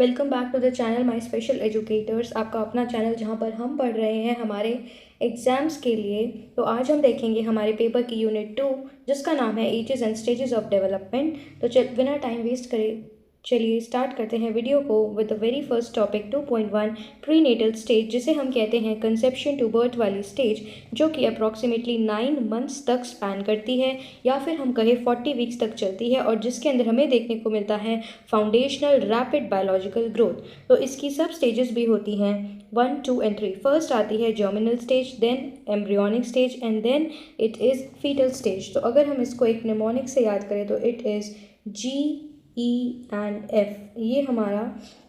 Welcome back to the channel my special educators. आपका अपना channel जहां पर हम पढ़ रहे हैं हमारे एग्ज़ाम्स के लिए। तो आज हम देखेंगे हमारे पेपर की यूनिट 2 जिसका नाम है ages and stages of development. तो बिना टाइम वेस्ट करे चलिए स्टार्ट करते हैं वीडियो को with the very first topic 2.1 prenatal stage, जिसे हम कहते हैं कंसेप्शन टू बर्थ वाली स्टेज, जो कि अप्रॉक्सीमेटली 9 मंथ्स तक स्पैन करती है या फिर हम कहें 40 वीक्स तक चलती है और जिसके अंदर हमें देखने को मिलता है फाउंडेशनल रैपिड बायोलॉजिकल ग्रोथ। तो इसकी सब स्टेजेस भी होती हैं 1, 2 एंड 3। फर्स्ट आती है germinal stage, then embryonic stage and then it is fetal stage. तो अगर हम इसको एक निमोनिक से याद करें तो इट इज़ GENF। ये हमारा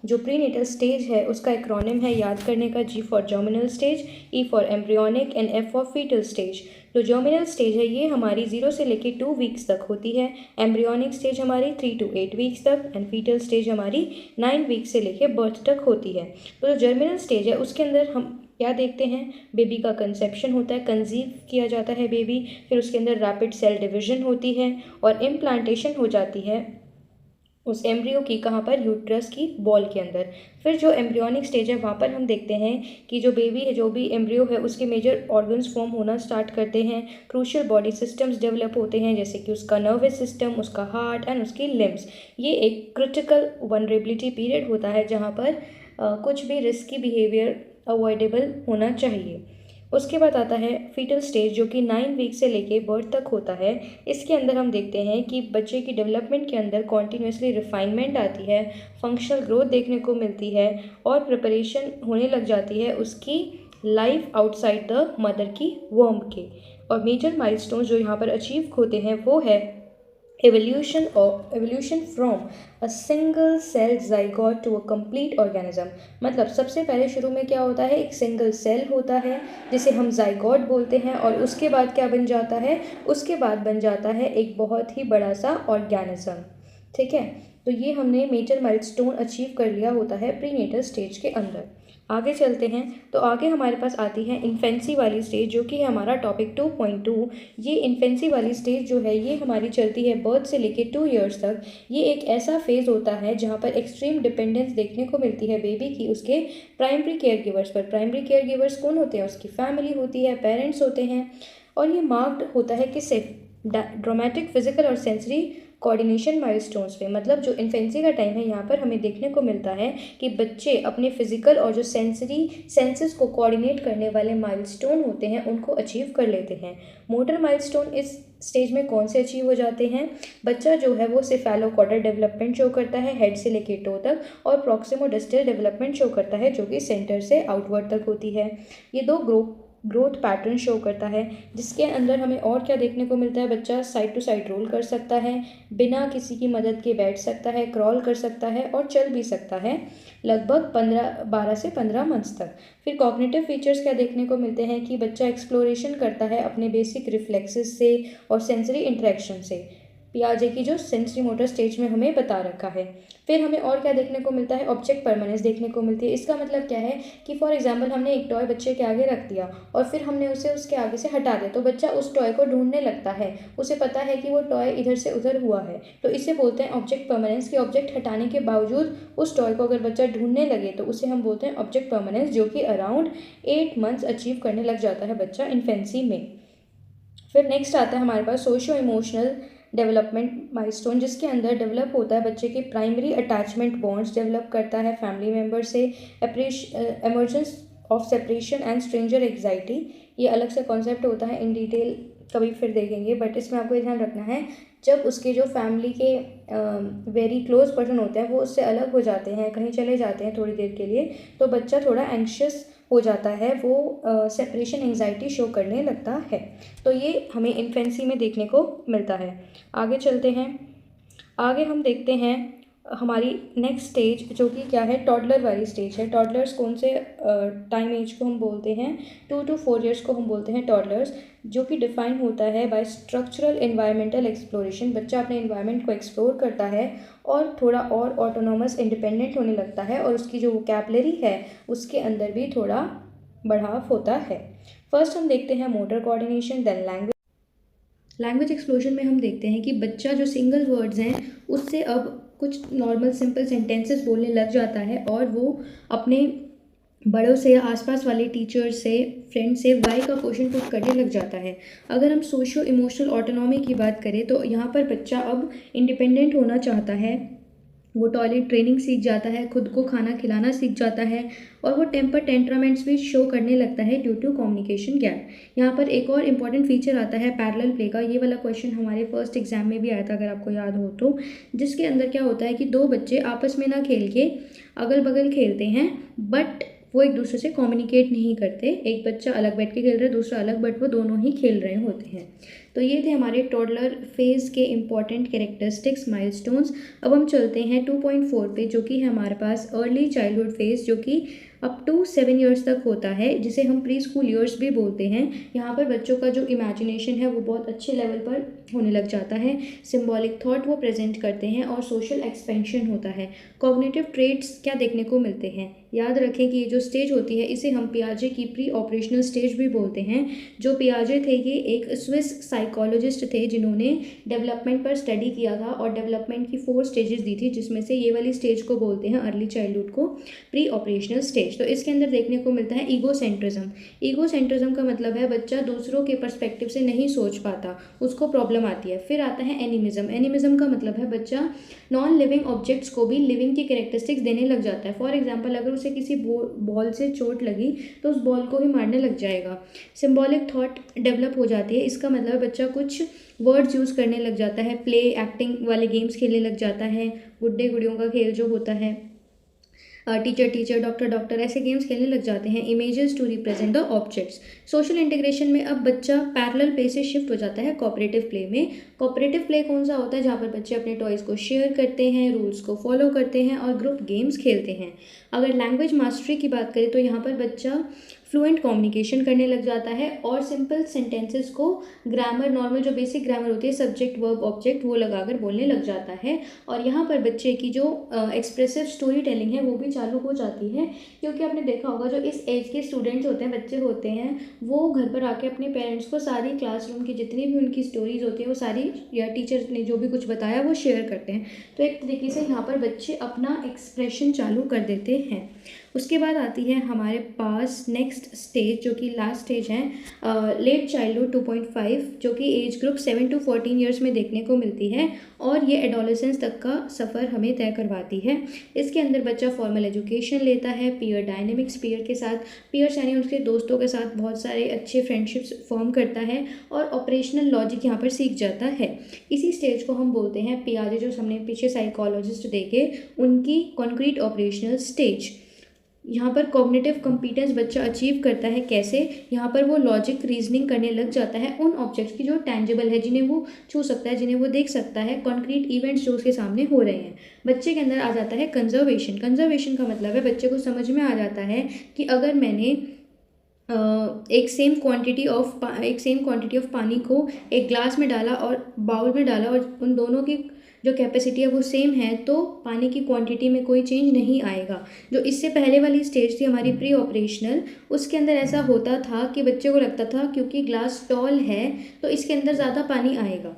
जो प्रीनेटल स्टेज है उसका एक्रोनिम है याद करने का। G for germinal stage, E for embryonic and F for fetal stage. जो जर्मिनल स्टेज है ये हमारी 0 से लेके 2 वीक्स तक होती है, एम्ब्रियोनिक स्टेज हमारी 3 to 8 वीक्स तक एंड फीटल स्टेज हमारी 9 वीक्स से लेके बर्थ तक होती है। तो जो जर्मिनल स्टेज है उसके अंदर हम क्या देखते हैं, बेबी का कंसेप्शन होता है, कंसीव किया जाता है बेबी, फिर उसके अंदर रैपिड सेल डिवीजन होती है और इम्प्लांटेशन हो जाती है उस एम्ब्रियो की, कहाँ पर, यूट्रस की बॉल के अंदर। फिर जो एम्ब्रियोनिक स्टेज है वहाँ पर हम देखते हैं कि जो बेबी है, जो भी एम्ब्रियो है, उसके मेजर ऑर्गन्स फॉर्म होना स्टार्ट करते हैं, क्रूशियल बॉडी सिस्टम्स डेवलप होते हैं जैसे कि उसका नर्वस सिस्टम, उसका हार्ट एंड उसकी लिम्स। ये एक क्रिटिकल वनरेबिलिटी पीरियड होता है जहाँ पर कुछ भी रिस्की बिहेवियर अवॉइडेबल होना चाहिए। उसके बाद आता है फीटल स्टेज, जो कि 9 वीक से लेके बर्थ तक होता है। इसके अंदर हम देखते हैं कि बच्चे की डेवलपमेंट के अंदर कॉन्टीन्यूसली रिफाइनमेंट आती है, फंक्शनल ग्रोथ देखने को मिलती है और प्रिपरेशन होने लग जाती है उसकी लाइफ आउटसाइड द मदर की वॉर्म के। और मेजर माइलस्टोन्स जो यहाँ पर अचीव होते हैं वो है evolution from a single cell zygote to a complete organism. मतलब सबसे पहले शुरू में क्या होता है, एक सिंगल सेल होता है जिसे हम जाइगोट बोलते हैं और उसके बाद क्या बन जाता है, उसके बाद बन जाता है एक बहुत ही बड़ा सा ऑर्गेनिज्म। ठीक है, तो ये हमने मेजर माइलस्टोन अचीव कर लिया होता है प्रीनेटल स्टेज के अंदर। आगे चलते हैं तो आगे हमारे पास आती है इन्फेंसी वाली स्टेज, जो कि है हमारा टॉपिक 2.2। ये इन्फेंसी वाली स्टेज जो है ये हमारी चलती है बर्थ से लेके 2 ईयर्स तक। ये एक ऐसा फेज़ होता है जहाँ पर एक्सट्रीम डिपेंडेंस देखने को मिलती है बेबी की उसके प्राइमरी केयर गिवर्स पर। प्राइमरी केयर गिवर्स कौन होते हैं, उसकी फैमिली होती है, पेरेंट्स होते हैं। और ये मार्क्ड होता है किससे, ड्रामेटिक फिजिकल और सेंसरी कोऑर्डिनेशन माइलस्टोन्स पे। मतलब जो इन्फेंसी का टाइम है यहाँ पर हमें देखने को मिलता है कि बच्चे अपने फिजिकल और जो सेंसरी सेंसेस को कोऑर्डिनेट करने वाले माइलस्टोन होते हैं उनको अचीव कर लेते हैं। मोटर माइलस्टोन इस स्टेज में कौन से अचीव हो जाते हैं, बच्चा जो है वो सेफेलोकॉर्डल डेवलपमेंट शो करता है हेड से लेके टो तक, और प्रॉक्सिमोडिस्टल डेवलपमेंट शो करता है जो कि सेंटर से आउटवर्ड तक होती है। ये दो ग्रोथ पैटर्न शो करता है जिसके अंदर हमें और क्या देखने को मिलता है, बच्चा साइड टू साइड रोल कर सकता है, बिना किसी की मदद के बैठ सकता है, क्रॉल कर सकता है और चल भी सकता है लगभग 12 से 15 मंथ्स तक। फिर कॉग्निटिव फीचर्स क्या देखने को मिलते हैं कि बच्चा एक्सप्लोरेशन करता है अपने बेसिक रिफ्लेक्सेस से और सेंसरी इंटरेक्शन से, पियाजे की जो सेंसरी मोटर स्टेज में हमें बता रखा है। फिर हमें और क्या देखने को मिलता है, ऑब्जेक्ट परमानेंस देखने को मिलती है। इसका मतलब क्या है कि फॉर एग्जांपल हमने एक टॉय बच्चे के आगे रख दिया और फिर हमने उसे उसके आगे से हटा दिया, तो बच्चा उस टॉय को ढूंढने लगता है, उसे पता है कि वो टॉय इधर से उधर हुआ है। तो इसे बोलते हैं ऑब्जेक्ट परमानेंस। कि ऑब्जेक्ट हटाने के बावजूद उस टॉय को अगर बच्चा ढूंढने लगे तो उसे हम बोलते हैं ऑब्जेक्ट परमानेंस, जो कि अराउंड 8 मंथ्स अचीव करने लग जाता है बच्चा इन्फेंसी में। फिर नेक्स्ट आता है हमारे पास सोशियो इमोशनल डेवलपमेंट माइलस्टोन, जिसके अंदर डेवलप होता है बच्चे के प्राइमरी अटैचमेंट बॉन्ड्स डेवलप करता है फैमिली मेम्बर से, emergence of separation and stranger anxiety. ये अलग से कॉन्सेप्ट होता है, इन डिटेल कभी फिर देखेंगे, बट इसमें आपको ये ध्यान रखना है जब उसके जो फैमिली के वेरी क्लोज पर्सन होते हैं वो उससे अलग हो जाते हैं, कहीं चले जाते हैं थोड़ी देर के लिए, तो बच्चा थोड़ा एंग्शियस हो जाता है, वो सेपरेशन एंग्जाइटी शो करने लगता है। तो ये हमें इन्फेंसी में देखने को मिलता है। आगे चलते हैं, आगे हम देखते हैं हमारी नेक्स्ट स्टेज, जो कि क्या है, टॉडलर वाली स्टेज है। टॉडलर्स कौन से टाइम एज को हम बोलते हैं, 2 to 4 ईयर्स को हम बोलते हैं टॉडलर्स, जो कि डिफाइन होता है बाय स्ट्रक्चरल एनवायरमेंटल एक्सप्लोरेशन। बच्चा अपने एनवायरनमेंट को एक्सप्लोर करता है और थोड़ा और ऑटोनॉमस इंडिपेंडेंट होने लगता है और उसकी जो वोकैबुलरी है उसके अंदर भी थोड़ा बढ़ाव होता है। फर्स्ट हम देखते हैं motor coordination, then language explosion में हम देखते हैं कि बच्चा जो सिंगल वर्ड्स हैं उससे अब कुछ नॉर्मल सिंपल सेंटेंसेस बोलने लग जाता है और वो अपने बड़ों से या आसपास वाले टीचर से, फ्रेंड से वाई का क्वेश्चन पुट करने लग जाता है। अगर हम सोशो इमोशनल ऑटोनॉमी की बात करें तो यहाँ पर बच्चा अब इंडिपेंडेंट होना चाहता है, वो टॉयलेट ट्रेनिंग सीख जाता है, खुद को खाना खिलाना सीख जाता है और वो टेम्पर टेंट्रामेंट्स भी शो करने लगता है ड्यू टू कम्युनिकेशन गैप। यहाँ पर एक और इम्पॉर्टेंट फीचर आता है पैरेलल प्ले का। ये वाला क्वेश्चन हमारे फर्स्ट एग्जाम में भी आया था, अगर आपको याद हो तो, जिसके अंदर क्या होता है कि दो बच्चे आपस में ना खेल के अगल बगल खेलते हैं, बट वो एक दूसरे से कम्युनिकेट नहीं करते। एक बच्चा अलग बैठ के खेल रहा है, दूसरा अलग, बट वो दोनों ही खेल रहे होते हैं। तो ये थे हमारे टॉडलर फेज़ के इम्पॉर्टेंट कैरेक्टरिस्टिक्स, माइलस्टोन्स। अब हम चलते हैं 2.4 पे, जो कि है हमारे पास अर्ली चाइल्डहुड फेज़, जो कि अप टू 7 ईयर्स तक होता है, जिसे हम प्री स्कूल ईयर्स भी बोलते हैं। यहाँ पर बच्चों का जो इमेजिनेशन है वो बहुत अच्छे लेवल पर होने लग जाता है, सिम्बॉलिक थॉट वो प्रेजेंट करते हैं और सोशल एक्सपेंशन होता है। कॉग्निटिव ट्रेट्स क्या देखने को मिलते हैं? याद रखें कि ये जो स्टेज होती है इसे हम पियाजे की प्री ऑपरेशनल स्टेज भी बोलते हैं। जो पियाजे थे ये एक स्विस साइकोलॉजिस्ट थे जिन्होंने डेवलपमेंट पर स्टडी किया था और डेवलपमेंट की 4 स्टेजेस दी थी, जिसमें से ये वाली स्टेज को बोलते हैं अर्ली चाइल्डहुड को प्री ऑपरेशनल स्टेज। तो इसके अंदर देखने को मिलता है ईगोसेंट्रिज्म। ईगोसेंट्रिज्म का मतलब है बच्चा दूसरों के पर्सपेक्टिव से नहीं सोच पाता, उसको प्रॉब्लम आती है। फिर आता है एनिमिज्म। एनिमिज्म का मतलब है बच्चा नॉन लिविंग ऑब्जेक्ट्स को भी लिविंग की कैरेक्टरिस्टिक्स देने लग जाता है। फॉर एग्जाम्पल, अगर उसे किसी बॉल से चोट लगी तो उस बॉल को ही मारने लग जाएगा। सिम्बॉलिक थॉट डेवलप हो जाती है। इसका मतलब बच्चा कुछ वर्ड्स यूज़ करने लग जाता है, प्ले एक्टिंग वाले गेम्स खेलने लग जाता है, गुड्डे गुड़ियों का खेल जो होता है, टीचर टीचर, डॉक्टर डॉक्टर, ऐसे गेम्स खेलने लग जाते हैं। Images to represent the objects. Social integration में अब बच्चा पैरेलल प्ले से शिफ्ट हो जाता है कोऑपरेटिव प्ले में। कोऑपरेटिव प्ले कौन सा होता है? जहाँ पर बच्चे अपने टॉयज़ को शेयर करते हैं, रूल्स को फॉलो करते हैं और ग्रुप गेम्स खेलते हैं। अगर लैंग्वेज मास्टरी की बात करें तो यहाँ पर बच्चा फ्लुएंट कम्युनिकेशन करने लग जाता है और सिंपल सेंटेंसेस को ग्रामर, नॉर्मल जो बेसिक ग्रामर होती है, सब्जेक्ट वर्ब ऑब्जेक्ट, वो लगाकर बोलने लग जाता है। और यहाँ पर बच्चे की जो एक्सप्रेसिव स्टोरी टेलिंग है वो भी चालू हो जाती है, क्योंकि आपने देखा होगा जो इस एज के स्टूडेंट्स होते हैं, बच्चे होते हैं, वो घर पर आके अपने पेरेंट्स को सारी क्लासरूम की जितनी भी उनकी स्टोरीज होती है वो सारी, या टीचर ने जो भी कुछ बताया वो शेयर करते हैं। तो एक तरीके से यहाँ पर बच्चे अपना एक्सप्रेशन चालू कर देते हैं। उसके बाद आती है हमारे पास नेक्स्ट स्टेज, जो कि लास्ट स्टेज है लेट चाइल्डहुड 2.5, जो कि एज ग्रुप 7 to 14 ईयर्स में देखने को मिलती है और ये एडोलेसेंस तक का सफ़र हमें तय करवाती है। इसके अंदर बच्चा फॉर्मल एजुकेशन लेता है, पीयर डायनेमिक्स, पीयर के साथ, पीयर्स यानी उसके दोस्तों के साथ बहुत सारे अच्छे फ्रेंडशिप्स फॉर्म करता है और ऑपरेशनल लॉजिक यहाँ पर सीख जाता है। इसी स्टेज को हम बोलते हैं पियाजे, जो हमने पीछे साइकोलॉजिस्ट देखे उनकी कॉन्क्रीट ऑपरेशनल स्टेज। यहाँ पर कॉग्निटिव कॉम्पिटेंस बच्चा अचीव करता है। कैसे? यहाँ पर वो लॉजिक रीजनिंग करने लग जाता है उन ऑब्जेक्ट्स की जो टेंजिबल है, जिन्हें वो छू सकता है, जिन्हें वो देख सकता है, कॉन्क्रीट इवेंट्स जो उसके सामने हो रहे हैं। बच्चे के अंदर आ जाता है कंजर्वेशन। कंजर्वेशन का मतलब है बच्चे को समझ में आ जाता है कि अगर मैंने एक सेम क्वांटिटी ऑफ पानी को एक ग्लास में डाला और बाउल में डाला और उन दोनों की जो कैपेसिटी है वो सेम है, तो पानी की क्वांटिटी में कोई चेंज नहीं आएगा। जो इससे पहले वाली स्टेज थी हमारी प्री ऑपरेशनल, उसके अंदर ऐसा होता था कि बच्चे को लगता था क्योंकि ग्लास टॉल है तो इसके अंदर ज़्यादा पानी आएगा।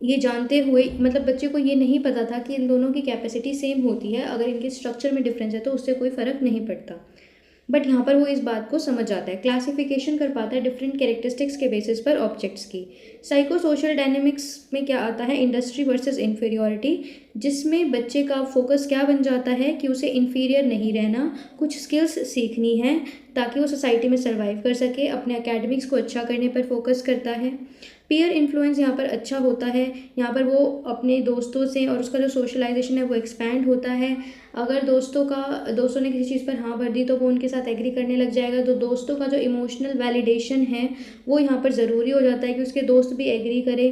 ये जानते हुए, मतलब बच्चे को ये नहीं पता था कि इन दोनों की कैपेसिटी सेम होती है, अगर इनके स्ट्रक्चर में डिफरेंस है तो उससे कोई फ़र्क नहीं पड़ता। बट यहाँ पर वो इस बात को समझ आता है, क्लासिफिकेशन कर पाता है डिफरेंट कैरेक्टरिस्टिक्स के बेसिस पर ऑब्जेक्ट्स की। साइको सोशल डायनेमिक्स में क्या आता है? इंडस्ट्री वर्सेस इन्फीरियॉरिटी, जिसमें बच्चे का फोकस क्या बन जाता है कि उसे इन्फीरियर नहीं रहना, कुछ स्किल्स सीखनी है ताकि वो सोसाइटी में सर्वाइव कर सके, अपने एकेडमिक्स को अच्छा करने पर फोकस करता है। पीयर इन्फ्लुएंस यहाँ पर अच्छा होता है, यहाँ पर वो अपने दोस्तों से और उसका जो सोशलाइजेशन है वो एक्सपैंड होता है। अगर दोस्तों ने किसी चीज़ पर हाँ भर दी तो वो उनके साथ एग्री करने लग जाएगा। तो दोस्तों का जो इमोशनल वैलिडेशन है वो यहाँ पर ज़रूरी हो जाता है कि उसके दोस्त भी एग्री करे,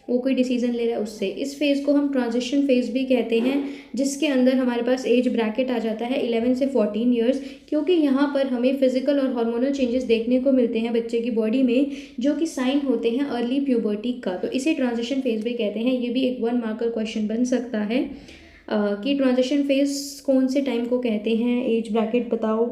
वो कोई डिसीजन ले रहा है उससे। इस फेज़ को हम ट्रांजिशन फेज़ भी कहते हैं, जिसके अंदर हमारे पास एज ब्रैकेट आ जाता है 11 से 14 ईयर्स, क्योंकि यहाँ पर हमें फिजिकल और हार्मोनल चेंजेस देखने को मिलते हैं बच्चे की बॉडी में, जो कि साइन होते हैं अर्ली प्यूबर्टी का। तो इसे ट्रांजिशन फेज़ भी कहते हैं। ये भी एक 1 मार्कर क्वेश्चन बन सकता है कि ट्रांजिशन फेज़ कौन से टाइम को कहते हैं, एज ब्रैकेट बताओ।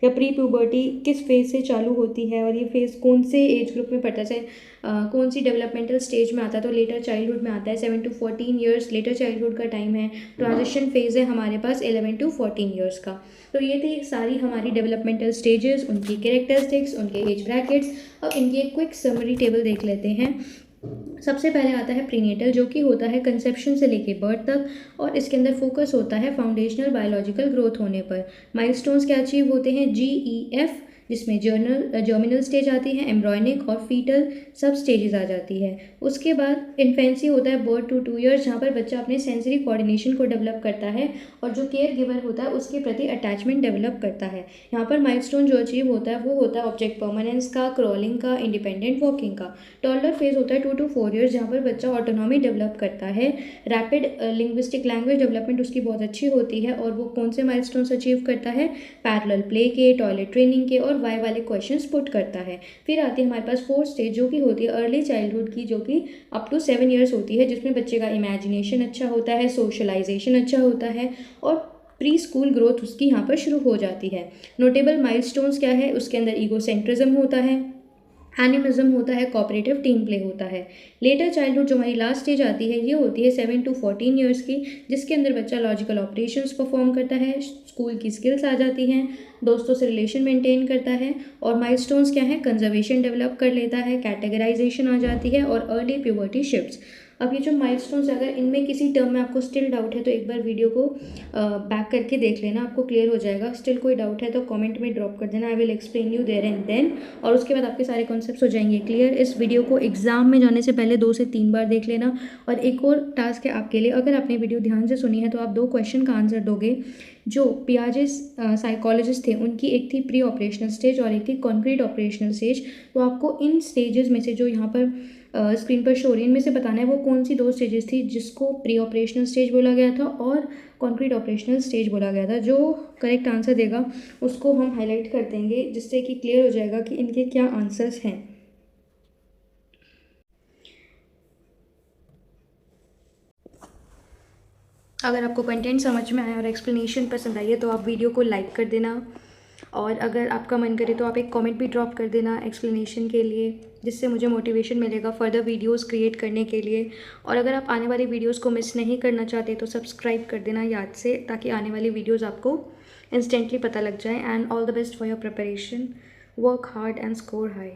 या प्री प्यूबर्टी किस फेज़ से चालू होती है और ये फेज़ कौन से एज ग्रुप में पड़ता है, कौन सी डेवलपमेंटल स्टेज में आता है, तो लेटर चाइल्डहुड में आता है। 7 to 14 ईयर्स लेटर चाइल्डहुड का टाइम है। ट्रांजिशन फेज़ है हमारे पास 11 to 14 ईयर्स का। तो ये थी सारी हमारी डेवलपमेंटल स्टेजेस, उनकी कैरेक्टरिस्टिक्स, उनके एज ब्रैकेट्स। अब इनकी एक क्विक समरी टेबल देख लेते हैं। सबसे पहले आता है प्रीनेटल, जो कि होता है कंसेप्शन से लेके बर्थ तक, और इसके अंदर फोकस होता है फाउंडेशनल बायोलॉजिकल ग्रोथ होने पर। माइलस्टोन्स क्या अचीव होते हैं, GEF, जिसमें जर्मिनल स्टेज आती है, एम्ब्रॉयनिक और फीटल सब स्टेजेस आ जाती है। उसके बाद इन्फेंसी होता है बर्थ टू 2 ईयर्स, जहाँ पर बच्चा अपने सेंसरी कोऑर्डिनेशन को डेवलप करता है और जो केयर गिवर होता है उसके प्रति अटैचमेंट डेवलप करता है। यहाँ पर माइलस्टोन जो अचीव होता है वो होता है ऑब्जेक्ट परमानेंस का, क्रॉलिंग का, इंडिपेंडेंट वॉकिंग का। टॉडलर फेज होता है 2 to 4 ईयर्स, जहाँ पर बच्चा ऑटोनॉमी डेवलप करता है। रैपिड लिंग्विस्टिक लैंग्वेज डेवलपमेंट उसकी बहुत अच्छी होती है, और वो कौन से माइलस्टोन्स अचीव करता है, पैरेलल प्ले के, टॉयलेट ट्रेनिंग के और वाई वाले क्वेश्चंस पुट करता है। फिर आती है हमारे पास 4th स्टेज, जो कि होती है अर्ली चाइल्डहुड की, जो कि अप टू 7 ईयर्स होती है, जिसमें बच्चे का इमेजिनेशन अच्छा होता है, सोशलाइजेशन अच्छा होता है और प्री स्कूल ग्रोथ उसकी यहाँ पर शुरू हो जाती है। नोटेबल माइलस्टोन्स क्या है, उसके अंदर ईगोसेंट्रिज्म होता है, एनिमिज्म होता है, कोऑपरेटिव टीम प्ले होता है। लेटर चाइल्डहुड जो हमारी लास्ट स्टेज आती है, ये होती है 7 to 14 ईयर्स की, जिसके अंदर बच्चा लॉजिकल ऑपरेशंस परफॉर्म करता है, स्कूल की स्किल्स आ जाती हैं, दोस्तों से रिलेशन मेंटेन करता है। और माइलस्टोन्स क्या है, कंजर्वेशन डेवलप कर लेता है, कैटेगराइजेशन आ जाती है और अर्ली प्यूबर्टी शिफ्ट्स। अब ये जो माइलस्टोन्स, अगर इनमें किसी टर्म में आपको स्टिल डाउट है तो एक बार वीडियो को बैक करके देख लेना, आपको क्लियर हो जाएगा। स्टिल कोई डाउट है तो कमेंट में ड्रॉप कर देना, I will explain you there and then, और उसके बाद आपके सारे कॉन्सेप्ट्स हो जाएंगे क्लियर। इस वीडियो को एग्जाम में जाने से पहले 2 से 3 बार देख लेना। और एक और टास्क है आपके लिए, अगर आपने वीडियो ध्यान से सुनी है तो आप 2 क्वेश्चन का आंसर दोगे। जो पियाजेस साइकोलॉजिस्ट थे, उनकी एक थी प्री ऑपरेशनल स्टेज और एक थी कॉन्क्रीट ऑपरेशनल स्टेज। तो आपको इन स्टेजेस में से, जो यहाँ पर स्क्रीन पर शो हो रही है, इनमें से बताना है वो कौन सी 2 स्टेजेस थी जिसको प्री ऑपरेशनल स्टेज बोला गया था और कॉन्क्रीट ऑपरेशनल स्टेज बोला गया था। जो करेक्ट आंसर देगा उसको हम हाईलाइट कर देंगे, जिससे कि क्लियर हो जाएगा कि इनके क्या आंसर्स हैं। अगर आपको कंटेंट समझ में आया और एक्सप्लेनेशन पसंद आई है तो आप वीडियो को लाइक कर देना, और अगर आपका मन करे तो आप एक कमेंट भी ड्रॉप कर देना एक्सप्लेनेशन के लिए, जिससे मुझे मोटिवेशन मिलेगा फर्दर वीडियोस क्रिएट करने के लिए। और अगर आप आने वाली वीडियोस को मिस नहीं करना चाहते तो सब्सक्राइब कर देना याद से, ताकि आने वाली वीडियोस आपको इंस्टेंटली पता लग जाए। And all the best for your preparation, work hard and score high.